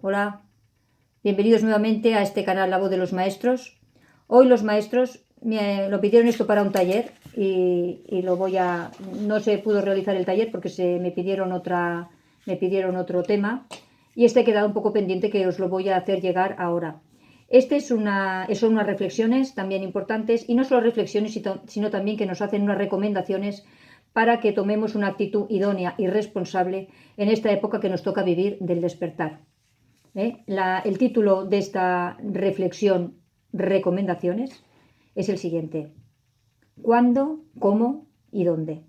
Hola, bienvenidos nuevamente a este canal La Voz de los Maestros. Hoy los maestros me lo pidieron esto para un taller y no se pudo realizar el taller porque me pidieron otro tema y este ha quedado un poco pendiente que os lo voy a hacer llegar ahora. Son unas reflexiones también importantes y no solo reflexiones sino también que nos hacen unas recomendaciones para que tomemos una actitud idónea y responsable en esta época que nos toca vivir del despertar. El título de esta reflexión, recomendaciones, es el siguiente: ¿cuándo, cómo y dónde?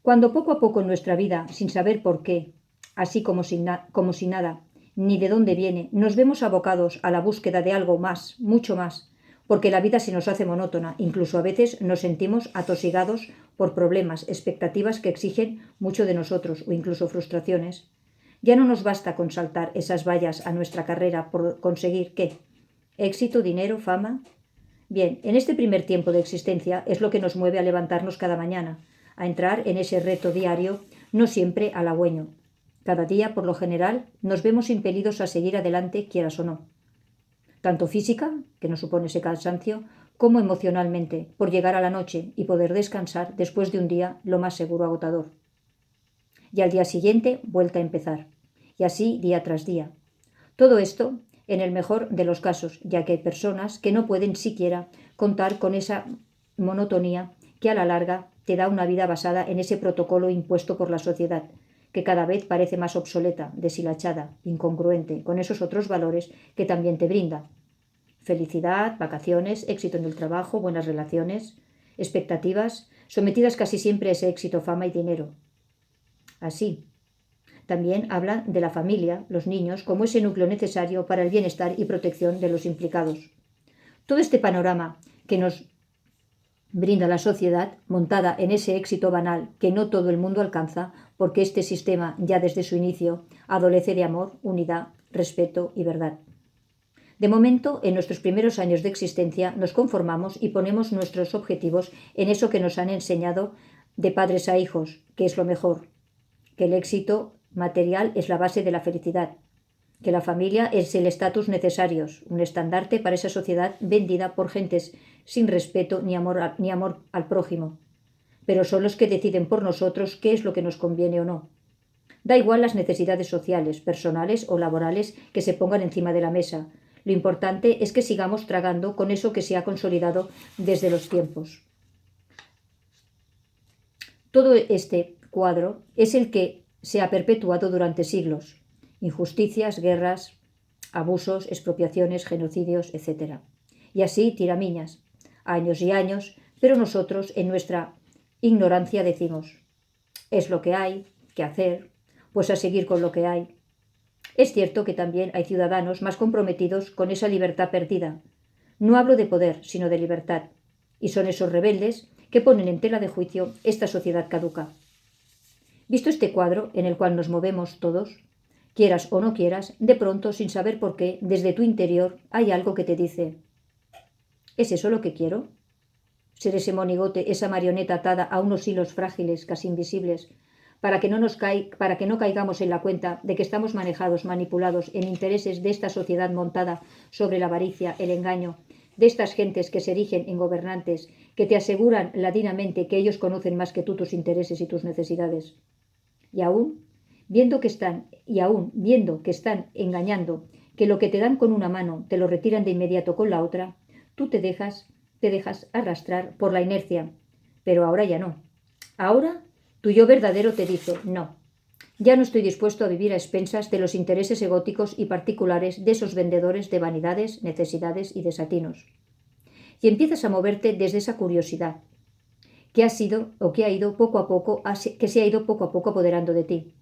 Cuando poco a poco en nuestra vida, sin saber por qué, así como sin nada, ni de dónde viene, nos vemos abocados a la búsqueda de algo más, mucho más, porque la vida se nos hace monótona, incluso a veces nos sentimos atosigados por problemas, expectativas que exigen mucho de nosotros o incluso frustraciones. Ya no nos basta con saltar esas vallas a nuestra carrera por conseguir ¿qué? ¿Éxito, dinero, fama? Bien, en este primer tiempo de existencia es lo que nos mueve a levantarnos cada mañana, a entrar en ese reto diario, no siempre halagüeño. Cada día, por lo general, nos vemos impelidos a seguir adelante, quieras o no. Tanto física, que nos supone ese cansancio, como emocionalmente, por llegar a la noche y poder descansar después de un día lo más seguro agotador. Y al día siguiente, vuelta a empezar. Y así día tras día. Todo esto en el mejor de los casos, ya que hay personas que no pueden siquiera contar con esa monotonía que a la larga te da una vida basada en ese protocolo impuesto por la sociedad, que cada vez parece más obsoleta, deshilachada, incongruente con esos otros valores que también te brinda. Felicidad, vacaciones, éxito en el trabajo, buenas relaciones, expectativas, sometidas casi siempre a ese éxito, fama y dinero. Así, también habla de la familia, los niños, como ese núcleo necesario para el bienestar y protección de los implicados. Todo este panorama que nos brinda la sociedad, montada en ese éxito banal que no todo el mundo alcanza, porque este sistema, ya desde su inicio, adolece de amor, unidad, respeto y verdad. De momento, en nuestros primeros años de existencia, nos conformamos y ponemos nuestros objetivos en eso que nos han enseñado de padres a hijos, que es lo mejor, que el éxito material es la base de la felicidad, que la familia es el estatus necesario, un estandarte para esa sociedad vendida por gentes sin respeto ni amor al prójimo, pero son los que deciden por nosotros qué es lo que nos conviene o no. Da igual las necesidades sociales, personales o laborales que se pongan encima de la mesa. Lo importante es que sigamos tragando con eso que se ha consolidado desde los tiempos. Todo este cuadro es el que se ha perpetuado durante siglos. Injusticias, guerras, abusos, expropiaciones, genocidios, etc. Y así tiramiñas, años y años, pero nosotros en nuestra ignorancia decimos, es lo que hay, ¿qué hacer? Pues a seguir con lo que hay. Es cierto que también hay ciudadanos más comprometidos con esa libertad perdida. No hablo de poder, sino de libertad. Y son esos rebeldes que ponen en tela de juicio esta sociedad caduca. Visto este cuadro en el cual nos movemos todos, quieras o no quieras, de pronto, sin saber por qué, desde tu interior hay algo que te dice: ¿es eso lo que quiero? Ser ese monigote, esa marioneta atada a unos hilos frágiles, casi invisibles, para que no caigamos en la cuenta de que estamos manejados, manipulados en intereses de esta sociedad montada sobre la avaricia, el engaño, de estas gentes que se erigen en gobernantes, que te aseguran ladinamente que ellos conocen más que tú tus intereses y tus necesidades. Y aún viendo que están engañando, que lo que te dan con una mano te lo retiran de inmediato con la otra, tú te dejas arrastrar por la inercia. Pero ahora ya no. Ahora tu yo verdadero te dice: no, ya no estoy dispuesto a vivir a expensas de los intereses egóticos y particulares de esos vendedores de vanidades, necesidades y desatinos. Y empiezas a moverte desde esa curiosidad que se ha ido poco a poco apoderando de ti.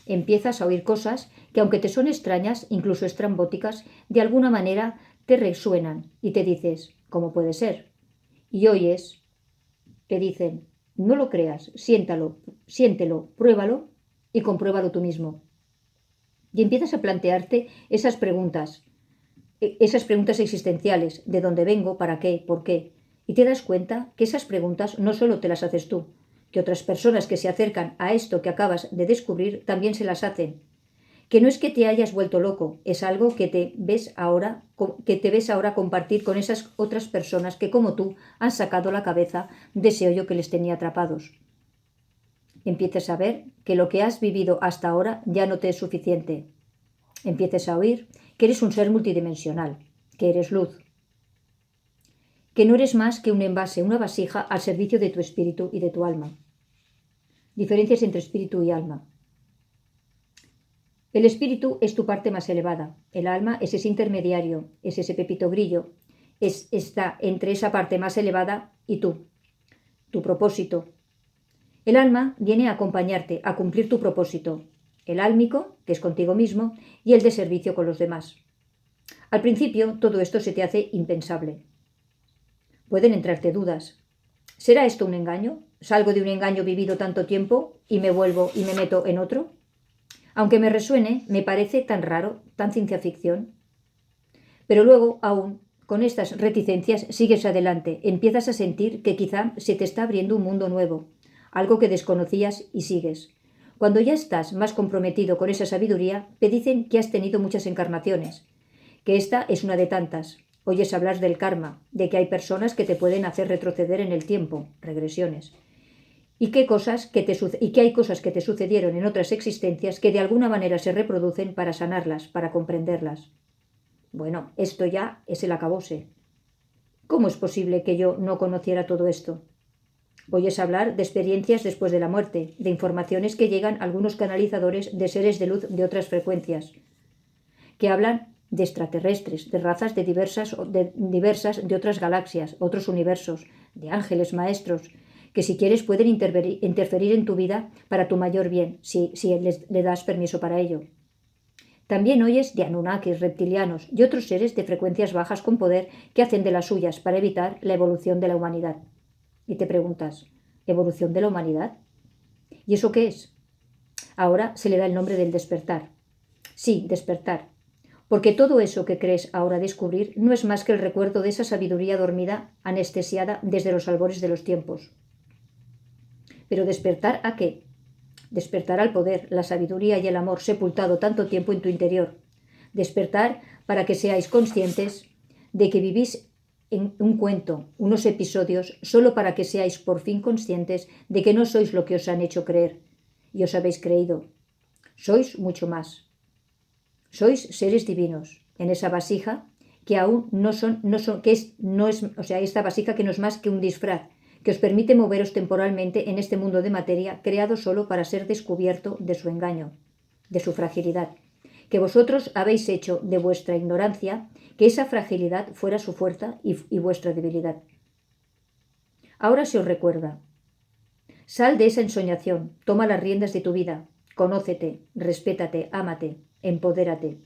Empiezas a oír cosas que, aunque te son extrañas, incluso estrambóticas, de alguna manera te resuenan y te dices: ¿cómo puede ser? Y oyes, te dicen: no lo creas, siéntelo, pruébalo y compruébalo tú mismo. Y empiezas a plantearte esas preguntas existenciales: ¿de dónde vengo? ¿Para qué? ¿Por qué? Y te das cuenta que esas preguntas no solo te las haces tú, que otras personas que se acercan a esto que acabas de descubrir también se las hacen, que no es que te hayas vuelto loco, es algo que te ves ahora compartir con esas otras personas que como tú han sacado la cabeza de ese hoyo que les tenía atrapados. Empieces a ver que lo que has vivido hasta ahora ya no te es suficiente. Empieces a oír que eres un ser multidimensional, que eres luz, que no eres más que un envase, una vasija al servicio de tu espíritu y de tu alma. Diferencias entre espíritu y alma. El espíritu es tu parte más elevada, el alma es ese intermediario, es ese pepito grillo, está entre esa parte más elevada y tú, tu propósito. El alma viene a acompañarte, a cumplir tu propósito, el álmico, que es contigo mismo, y el de servicio con los demás. Al principio todo esto se te hace impensable. Pueden entrarte dudas. ¿Será esto un engaño? ¿Salgo de un engaño vivido tanto tiempo y me vuelvo y me meto en otro? Aunque me resuene, me parece tan raro, tan ciencia ficción. Pero luego, aún, con estas reticencias, sigues adelante, empiezas a sentir que quizá se te está abriendo un mundo nuevo, algo que desconocías y sigues. Cuando ya estás más comprometido con esa sabiduría, te dicen que has tenido muchas encarnaciones, que esta es una de tantas. Oyes hablar del karma, de que hay personas que te pueden hacer retroceder en el tiempo, regresiones. Y que hay cosas que te sucedieron en otras existencias que de alguna manera se reproducen para sanarlas, para comprenderlas. Bueno, esto ya es el acabose. ¿Cómo es posible que yo no conociera todo esto? Oyes hablar de experiencias después de la muerte, de informaciones que llegan a algunos canalizadores de seres de luz de otras frecuencias, que hablan de extraterrestres, de razas diversas de otras galaxias, otros universos, de ángeles maestros, que si quieres pueden interferir en tu vida para tu mayor bien, si le das permiso para ello. También oyes de Anunnakis, reptilianos y otros seres de frecuencias bajas con poder que hacen de las suyas para evitar la evolución de la humanidad. Y te preguntas, ¿evolución de la humanidad? ¿Y eso qué es? Ahora se le da el nombre del despertar. Sí, despertar. Porque todo eso que crees ahora descubrir no es más que el recuerdo de esa sabiduría dormida, anestesiada desde los albores de los tiempos. ¿Pero despertar a qué? Despertar al poder, la sabiduría y el amor sepultado tanto tiempo en tu interior. Despertar para que seáis conscientes de que vivís en un cuento, unos episodios, solo para que seáis por fin conscientes de que no sois lo que os han hecho creer y os habéis creído. Sois mucho más. Sois seres divinos en esa vasija que aún esta vasija que no es más que un disfraz que os permite moveros temporalmente en este mundo de materia creado solo para ser descubierto de su engaño, de su fragilidad, que vosotros habéis hecho de vuestra ignorancia que esa fragilidad fuera su fuerza y vuestra debilidad. Ahora se os recuerda. Sal de esa ensoñación, toma las riendas de tu vida, conócete, respétate, ámate, empodérate.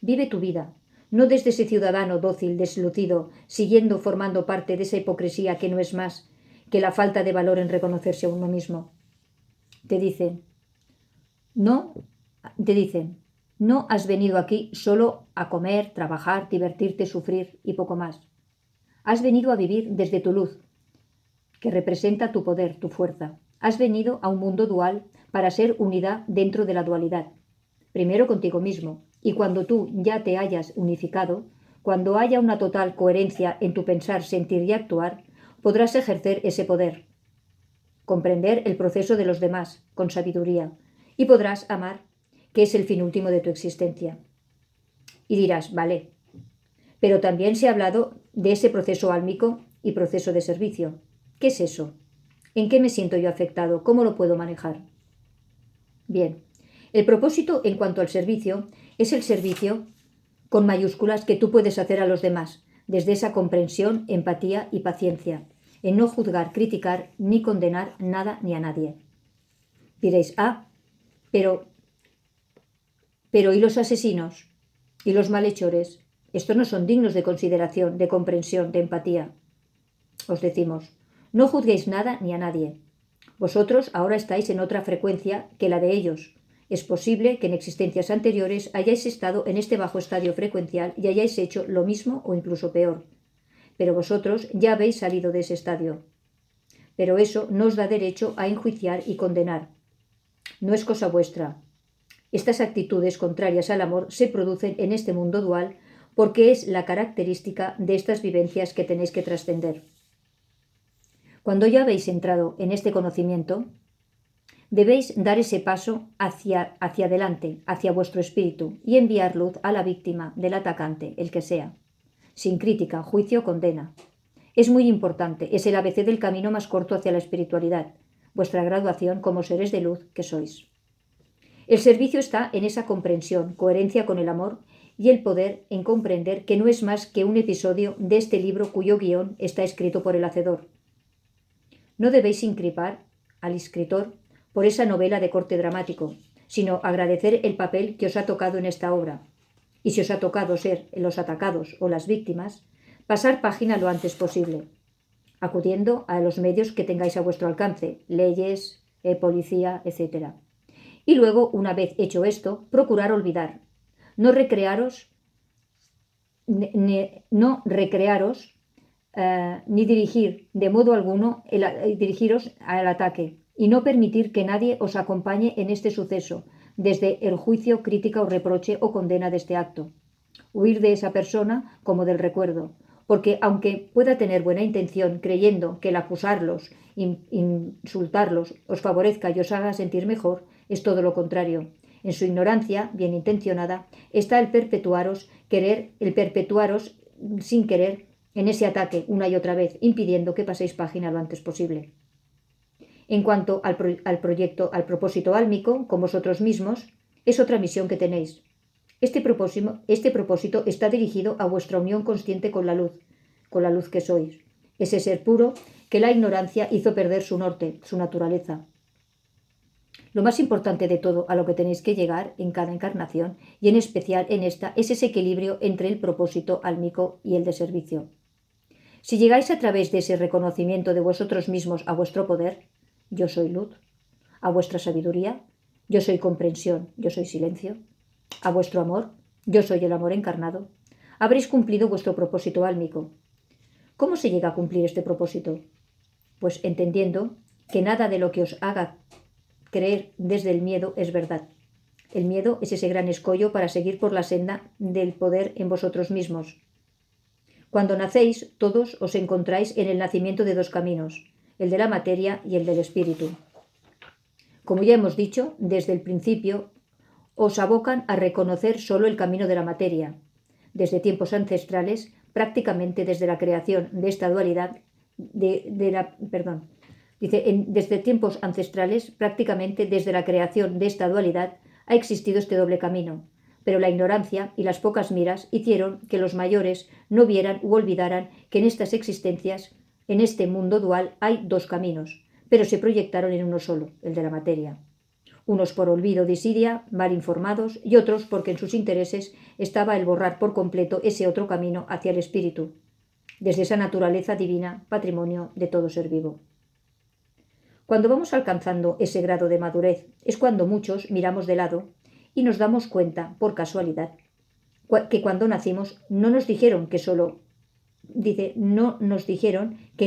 Vive tu vida, no desde ese ciudadano dócil, deslucido, formando parte de esa hipocresía que no es más que la falta de valor en reconocerse a uno mismo. Te dicen, no has venido aquí solo a comer, trabajar, divertirte, sufrir y poco más. Has venido a vivir desde tu luz, que representa tu poder, tu fuerza. Has venido a un mundo dual para ser unidad dentro de la dualidad. Primero contigo mismo, y cuando tú ya te hayas unificado, cuando haya una total coherencia en tu pensar, sentir y actuar, podrás ejercer ese poder, comprender el proceso de los demás con sabiduría, y podrás amar, que es el fin último de tu existencia. Y dirás, vale, pero también se ha hablado de ese proceso álmico y proceso de servicio. ¿Qué es eso? ¿En qué me siento yo afectado? ¿Cómo lo puedo manejar? Bien, el propósito en cuanto al servicio es el servicio con mayúsculas que tú puedes hacer a los demás, desde esa comprensión, empatía y paciencia, en no juzgar, criticar ni condenar nada ni a nadie. Diréis, pero ¿y los asesinos? ¿Y los malhechores? Estos no son dignos de consideración, de comprensión, de empatía. Os decimos, no juzguéis nada ni a nadie. Vosotros ahora estáis en otra frecuencia que la de ellos. Es posible que en existencias anteriores hayáis estado en este bajo estadio frecuencial y hayáis hecho lo mismo o incluso peor. Pero vosotros ya habéis salido de ese estadio. Pero eso no os da derecho a enjuiciar y condenar. No es cosa vuestra. Estas actitudes contrarias al amor se producen en este mundo dual porque es la característica de estas vivencias que tenéis que trascender. Cuando ya habéis entrado en este conocimiento, debéis dar ese paso hacia adelante, hacia vuestro espíritu, y enviar luz a la víctima, del atacante, el que sea, sin crítica, juicio o condena. Es muy importante, es el ABC del camino más corto hacia la espiritualidad, vuestra graduación como seres de luz que sois. El servicio está en esa comprensión, coherencia con el amor y el poder en comprender que no es más que un episodio de este libro cuyo guión está escrito por el Hacedor. No debéis incripar al escritor por esa novela de corte dramático, sino agradecer el papel que os ha tocado en esta obra. Y si os ha tocado ser los atacados o las víctimas, pasar página lo antes posible, acudiendo a los medios que tengáis a vuestro alcance, leyes, policía, etc. Y luego, una vez hecho esto, procurar olvidar. No recrearos, ni dirigir de modo alguno dirigiros al ataque y no permitir que nadie os acompañe en este suceso, desde el juicio, crítica o reproche o condena de este acto. Huir de esa persona como del recuerdo, porque aunque pueda tener buena intención creyendo que el acusarlos, insultarlos, os favorezca y os haga sentir mejor, es todo lo contrario. En su ignorancia, bien intencionada, está el perpetuaros sin querer en ese ataque una y otra vez, impidiendo que paséis página lo antes posible. En cuanto al propósito álmico, con vosotros mismos, es otra misión que tenéis. Este propósito está dirigido a vuestra unión consciente con la luz que sois, ese ser puro que la ignorancia hizo perder su norte, su naturaleza. Lo más importante de todo a lo que tenéis que llegar en cada encarnación, y en especial en esta, es ese equilibrio entre el propósito álmico y el de servicio. Si llegáis a través de ese reconocimiento de vosotros mismos a vuestro poder, yo soy luz, a vuestra sabiduría, yo soy comprensión, yo soy silencio, a vuestro amor, yo soy el amor encarnado, habréis cumplido vuestro propósito álmico. ¿Cómo se llega a cumplir este propósito? Pues entendiendo que nada de lo que os haga creer desde el miedo es verdad. El miedo es ese gran escollo para seguir por la senda del poder en vosotros mismos. Cuando nacéis, todos os encontráis en el nacimiento de dos caminos, el de la materia y el del espíritu. Como ya hemos dicho, desde el principio os abocan a reconocer solo el camino de la materia. Desde tiempos ancestrales, prácticamente desde la creación de esta dualidad, desde tiempos ancestrales, prácticamente desde la creación de esta dualidad, ha existido este doble camino, pero la ignorancia y las pocas miras hicieron que los mayores no vieran u olvidaran que en estas existencias, en este mundo dual, hay dos caminos, pero se proyectaron en uno solo, el de la materia. Unos por olvido, desidia, mal informados, y otros porque en sus intereses estaba el borrar por completo ese otro camino hacia el espíritu, desde esa naturaleza divina, patrimonio de todo ser vivo. Cuando vamos alcanzando ese grado de madurez es cuando muchos miramos de lado y nos damos cuenta, por casualidad, que cuando nacimos no nos dijeron que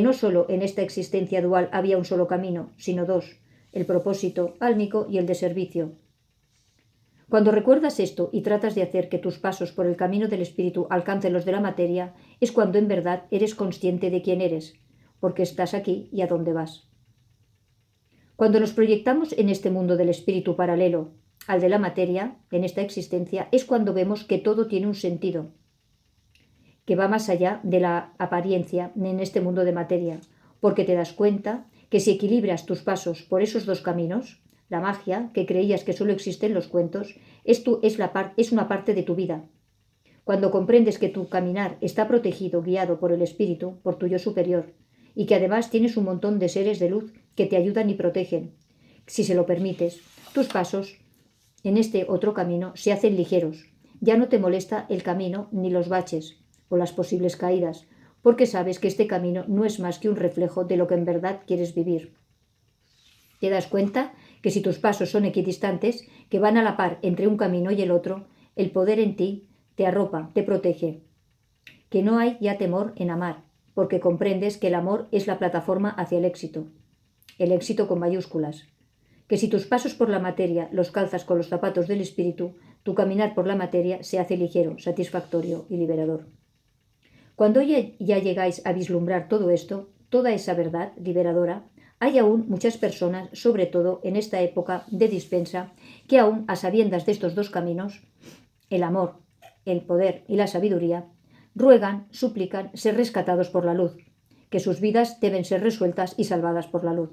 no solo en esta existencia dual había un solo camino, sino dos, el propósito álmico y el de servicio. Cuando recuerdas esto y tratas de hacer que tus pasos por el camino del espíritu alcancen los de la materia, es cuando en verdad eres consciente de quién eres, porque estás aquí y a dónde vas. Cuando nos proyectamos en este mundo del espíritu paralelo al de la materia, en esta existencia, es cuando vemos que todo tiene un sentido, que va más allá de la apariencia en este mundo de materia, porque te das cuenta que si equilibras tus pasos por esos dos caminos, la magia, que creías que solo existe en los cuentos, es una parte de tu vida. Cuando comprendes que tu caminar está protegido, guiado por el espíritu, por tu yo superior, y que además tienes un montón de seres de luz que te ayudan y protegen, si se lo permites, tus pasos en este otro camino se hacen ligeros. Ya no te molesta el camino ni los baches o las posibles caídas, porque sabes que este camino no es más que un reflejo de lo que en verdad quieres vivir. Te das cuenta que si tus pasos son equidistantes, que van a la par entre un camino y el otro, el poder en ti te arropa, te protege, que no hay ya temor en amar, porque comprendes que el amor es la plataforma hacia el éxito con mayúsculas, que si tus pasos por la materia los calzas con los zapatos del espíritu, tu caminar por la materia se hace ligero, satisfactorio y liberador. Cuando ya llegáis a vislumbrar todo esto, toda esa verdad liberadora, hay aún muchas personas, sobre todo en esta época de dispensa, que aún a sabiendas de estos dos caminos, el amor, el poder y la sabiduría, ruegan, suplican ser rescatados por la luz, que sus vidas deben ser resueltas y salvadas por la luz.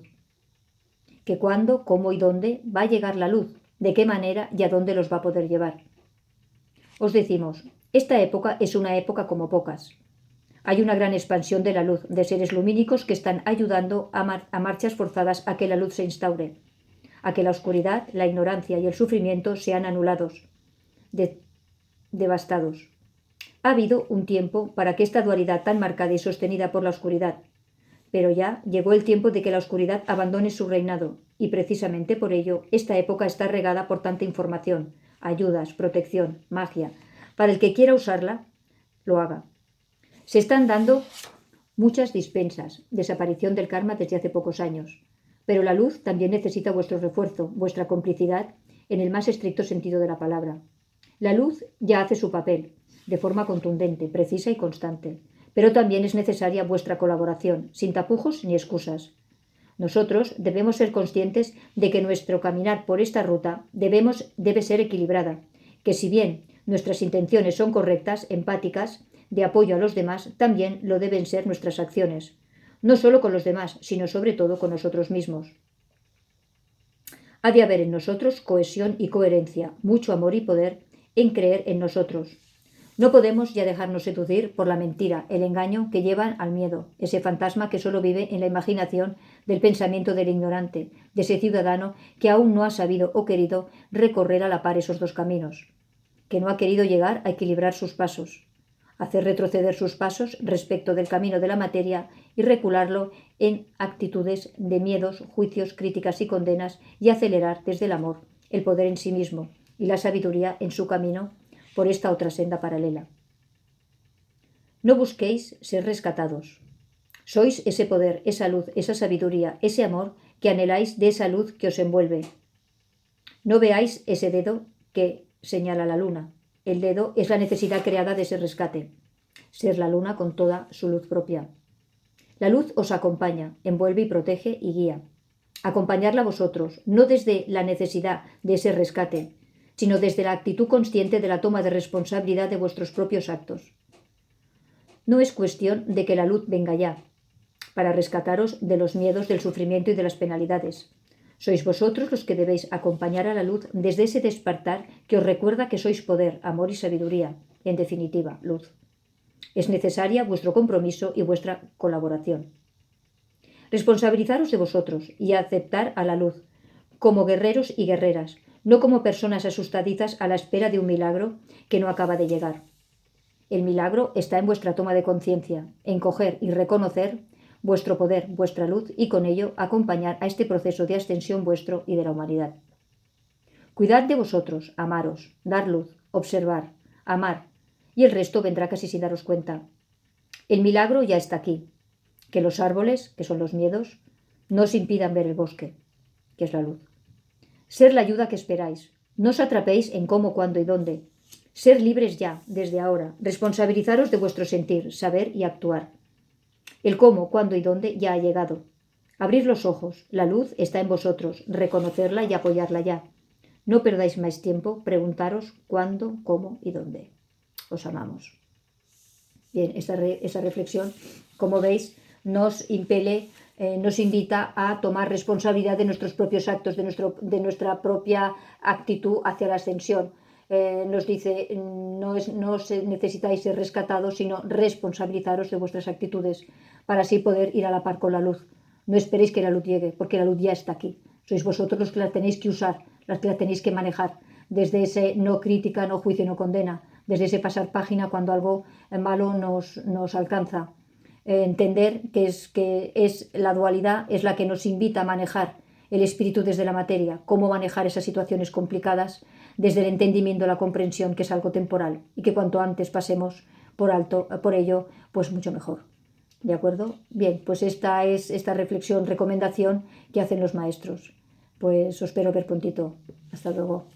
Que cuándo, cómo y dónde va a llegar la luz, de qué manera y a dónde los va a poder llevar. Os decimos, esta época es una época como pocas. Hay una gran expansión de la luz, de seres lumínicos que están ayudando a marchas forzadas a que la luz se instaure, a que la oscuridad, la ignorancia y el sufrimiento sean anulados, devastados. Ha habido un tiempo para que esta dualidad tan marcada y sostenida por la oscuridad, pero ya llegó el tiempo de que la oscuridad abandone su reinado, y precisamente por ello esta época está regada por tanta información, ayudas, protección, magia. Para el que quiera usarla, lo haga. Se están dando muchas dispensas, desaparición del karma desde hace pocos años, pero la luz también necesita vuestro refuerzo, vuestra complicidad en el más estricto sentido de la palabra. La luz ya hace su papel, de forma contundente, precisa y constante, pero también es necesaria vuestra colaboración, sin tapujos ni excusas. Nosotros debemos ser conscientes de que nuestro caminar por esta ruta debe ser equilibrada, que si bien nuestras intenciones son correctas, empáticas, de apoyo a los demás, también lo deben ser nuestras acciones, no solo con los demás, sino sobre todo con nosotros mismos. Ha de haber en nosotros cohesión y coherencia, mucho amor y poder en creer en nosotros. No podemos ya dejarnos seducir por la mentira, el engaño que llevan al miedo, ese fantasma que solo vive en la imaginación del pensamiento del ignorante, de ese ciudadano que aún no ha sabido o querido recorrer a la par esos dos caminos, que no ha querido llegar a equilibrar sus pasos, hacer retroceder sus pasos respecto del camino de la materia y recularlo en actitudes de miedos, juicios, críticas y condenas, y acelerar desde el amor, el poder en sí mismo y la sabiduría en su camino por esta otra senda paralela. No busquéis ser rescatados. Sois ese poder, esa luz, esa sabiduría, ese amor que anheláis de esa luz que os envuelve. No veáis ese dedo que señala la luna. El dedo es la necesidad creada de ese rescate, ser la luna con toda su luz propia. La luz os acompaña, envuelve y protege y guía. Acompañarla vosotros, no desde la necesidad de ese rescate, sino desde la actitud consciente de la toma de responsabilidad de vuestros propios actos. No es cuestión de que la luz venga ya, para rescataros de los miedos, del sufrimiento y de las penalidades. Sois vosotros los que debéis acompañar a la luz desde ese despertar que os recuerda que sois poder, amor y sabiduría, en definitiva, luz. Es necesaria vuestro compromiso y vuestra colaboración. Responsabilizaros de vosotros y aceptar a la luz, como guerreros y guerreras, no como personas asustadizas a la espera de un milagro que no acaba de llegar. El milagro está en vuestra toma de conciencia, en coger y reconocer vuestro poder, vuestra luz, y con ello acompañar a este proceso de ascensión vuestro y de la humanidad. Cuidad de vosotros, amaros, dar luz, observar, amar, y el resto vendrá casi sin daros cuenta. El milagro ya está aquí. Que los árboles, que son los miedos, no os impidan ver el bosque, que es la luz. Ser la ayuda que esperáis. No os atrapéis en cómo, cuándo y dónde. Ser libres ya, desde ahora. Responsabilizaros de vuestro sentir, saber y actuar. El cómo, cuándo y dónde ya ha llegado. Abrid los ojos. La luz está en vosotros. Reconocerla y apoyarla ya. No perdáis más tiempo. Preguntaros cuándo, cómo y dónde. Os amamos. Bien, esta reflexión, como veis, nos impele, nos invita a tomar responsabilidad de nuestros propios actos, de nuestra propia actitud hacia la ascensión. Nos dice, no necesitáis ser rescatados, sino responsabilizaros de vuestras actitudes para así poder ir a la par con la luz. No esperéis que la luz llegue, porque la luz ya está aquí. Sois vosotros los que la tenéis que usar, los que la tenéis que manejar, desde ese no crítica, no juicio, no condena, desde ese pasar página cuando algo malo nos alcanza. Entender que es la dualidad, es la que nos invita a manejar el espíritu desde la materia, cómo manejar esas situaciones complicadas desde el entendimiento, la comprensión, que es algo temporal, y que cuanto antes pasemos por alto por ello, pues mucho mejor. ¿De acuerdo? Bien, pues esta es esta reflexión, recomendación que hacen los maestros. Pues os espero ver prontito. Hasta luego.